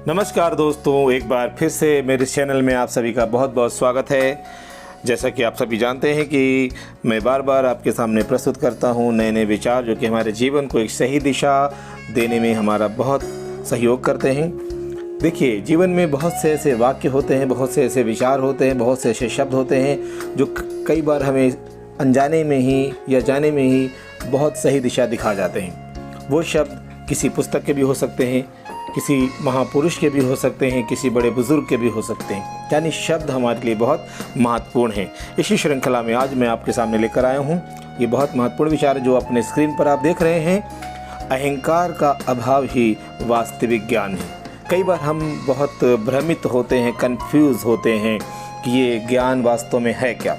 नमस्कार दोस्तों, एक बार फिर से मेरे चैनल में आप सभी का बहुत बहुत स्वागत है। जैसा कि आप सभी जानते हैं कि मैं बार बार आपके सामने प्रस्तुत करता हूं नए नए विचार जो कि हमारे जीवन को एक सही दिशा देने में हमारा बहुत सहयोग करते हैं। देखिए, जीवन में बहुत से ऐसे वाक्य होते हैं, बहुत से ऐसे विचार होते हैं, बहुत से ऐसे शब्द होते हैं जो कई बार हमें अनजाने में ही या जाने में ही बहुत सही दिशा दिखा जाते हैं। वो शब्द किसी पुस्तक के भी हो सकते हैं, किसी महापुरुष के भी हो सकते हैं, किसी बड़े बुजुर्ग के भी हो सकते हैं। यानी शब्द हमारे लिए बहुत महत्वपूर्ण हैं। इसी श्रृंखला में आज मैं आपके सामने लेकर आया हूँ ये बहुत महत्वपूर्ण विचार जो अपने स्क्रीन पर आप देख रहे हैं। अहंकार का अभाव ही वास्तविक ज्ञान है। कई बार हम बहुत भ्रमित होते हैं, कंफ्यूज होते हैं कि ये ज्ञान वास्तव में है क्या।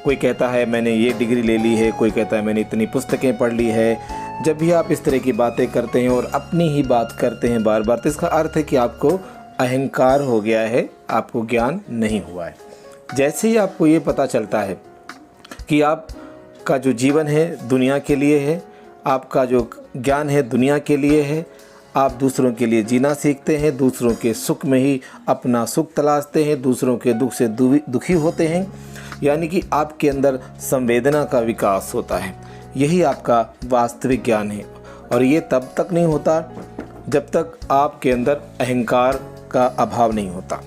कोई कहता है मैंने ये डिग्री ले ली है, कोई कहता है मैंने इतनी पुस्तकें पढ़ ली है। जब भी आप इस तरह की बातें करते हैं और अपनी ही बात करते हैं बार बार, तो इसका अर्थ है कि आपको अहंकार हो गया है, आपको ज्ञान नहीं हुआ है। जैसे ही आपको ये पता चलता है कि आपका जो जीवन है दुनिया के लिए है, आपका जो ज्ञान है दुनिया के लिए है, आप दूसरों के लिए जीना सीखते हैं, दूसरों के सुख में ही अपना सुख तलाशते हैं, दूसरों के दुख से दुखी होते हैं, यानी कि आपके अंदर संवेदना का विकास होता है। यही आपका वास्तविक ज्ञान है। और ये तब तक नहीं होता जब तक आपके अंदर अहंकार का अभाव नहीं होता।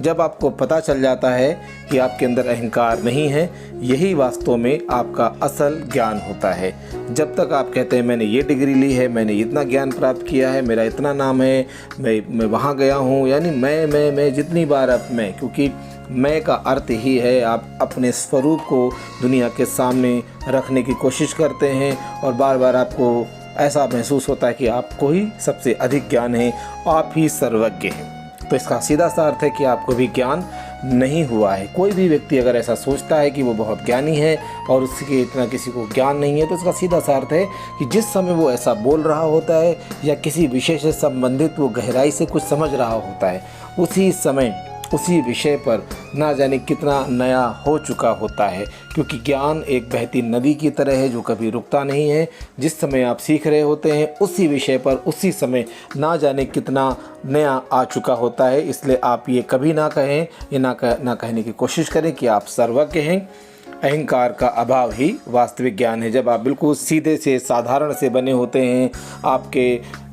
जब आपको पता चल जाता है कि आपके अंदर अहंकार नहीं है, यही वास्तव में आपका असल ज्ञान होता है। जब तक आप कहते हैं मैंने ये डिग्री ली है, मैंने इतना ज्ञान प्राप्त किया है, मेरा इतना नाम है, मैं वहाँ गया हूँ, यानी मैं जितनी बार अब मैं, क्योंकि मैं का अर्थ ही है आप अपने स्वरूप को दुनिया के सामने रखने की कोशिश करते हैं और बार बार आपको ऐसा महसूस होता है कि आपको ही सबसे अधिक ज्ञान है, आप ही सर्वज्ञ हैं। तो इसका सीधा सा अर्थ है कि आपको भी ज्ञान नहीं हुआ है। कोई भी व्यक्ति अगर ऐसा सोचता है कि वो बहुत ज्ञानी है और उसके इतना किसी को ज्ञान नहीं है, तो इसका सीधा सा अर्थ है कि जिस समय वो ऐसा बोल रहा होता है या किसी विषय से संबंधित वो गहराई से कुछ समझ रहा होता है, उसी समय उसी विषय पर ना जाने कितना नया हो चुका होता है। क्योंकि ज्ञान एक बहती नदी की तरह है जो कभी रुकता नहीं है। जिस समय आप सीख रहे होते हैं उसी विषय पर उसी समय ना जाने कितना नया आ चुका होता है। इसलिए आप ये कभी ना कहें, ये ना कहने की कोशिश करें कि आप सर्वज्ञ हैं। अहंकार का अभाव ही वास्तविक ज्ञान है। जब आप बिल्कुल सीधे से साधारण से बने होते हैं,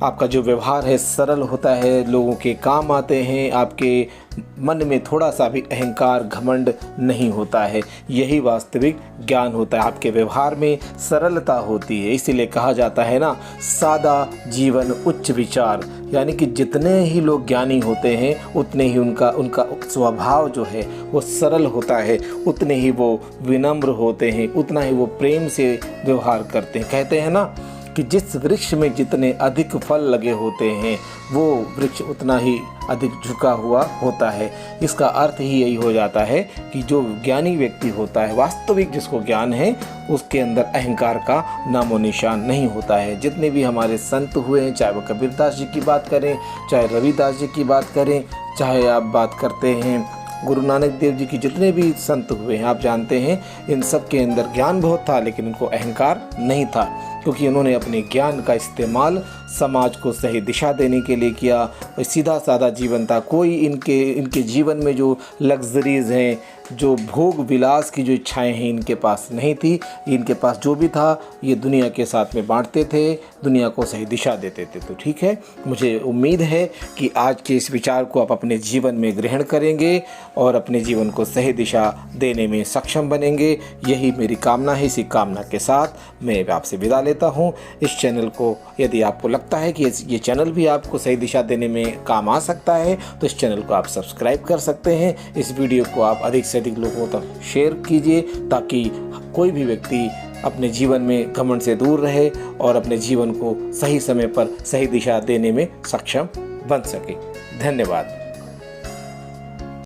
आपका जो व्यवहार है सरल होता है, लोगों के काम आते हैं, आपके मन में थोड़ा सा भी अहंकार घमंड नहीं होता है, यही वास्तविक ज्ञान होता है। आपके व्यवहार में सरलता होती है। इसीलिए कहा जाता है ना, सादा जीवन उच्च विचार। यानी कि जितने ही लोग ज्ञानी होते हैं उतने ही उनका स्वभाव जो है वो सरल होता है, उतने ही वो विनम्र होते हैं, उतना ही वो प्रेम से व्यवहार करते हैं। कहते हैं ना कि जिस वृक्ष में जितने अधिक फल लगे होते हैं वो वृक्ष उतना ही अधिक झुका हुआ होता है। इसका अर्थ ही यही हो जाता है कि जो ज्ञानी व्यक्ति होता है, वास्तविक जिसको ज्ञान है, उसके अंदर अहंकार का नामो निशान नहीं होता है। जितने भी हमारे संत हुए हैं, चाहे वो कबीरदास जी की बात करें, चाहे रविदास जी की बात करें, चाहे आप बात करते हैं गुरु नानक देव जी की, जितने भी संत हुए हैं, आप जानते हैं इन सब के अंदर ज्ञान बहुत था लेकिन उनको अहंकार नहीं था। क्योंकि उन्होंने अपने ज्ञान का इस्तेमाल समाज को सही दिशा देने के लिए किया। सीधा साधा जीवन था। कोई इनके जीवन में जो लग्जरीज हैं, जो भोग विलास की जो इच्छाएं हैं, इनके पास नहीं थी। इनके पास जो भी था ये दुनिया के साथ में बांटते थे, दुनिया को सही दिशा देते थे। तो ठीक है, मुझे उम्मीद है कि आज के इस विचार को आप अपने जीवन में ग्रहण करेंगे और अपने जीवन को सही दिशा देने में सक्षम बनेंगे। यही मेरी कामना है। इसी कामना के साथ मैं आपसे विदा लेता हूँ। इस चैनल को यदि आपको लगता है कि ये चैनल भी आपको सही दिशा देने में काम आ सकता है तो इस चैनल को आप सब्सक्राइब कर सकते हैं। इस वीडियो को आप अधिक से अधिक लोगों तक शेयर कीजिए ताकि कोई भी व्यक्ति अपने जीवन में घमंड से दूर रहे और अपने जीवन को सही समय पर सही दिशा देने में सक्षम बन सके। धन्यवाद।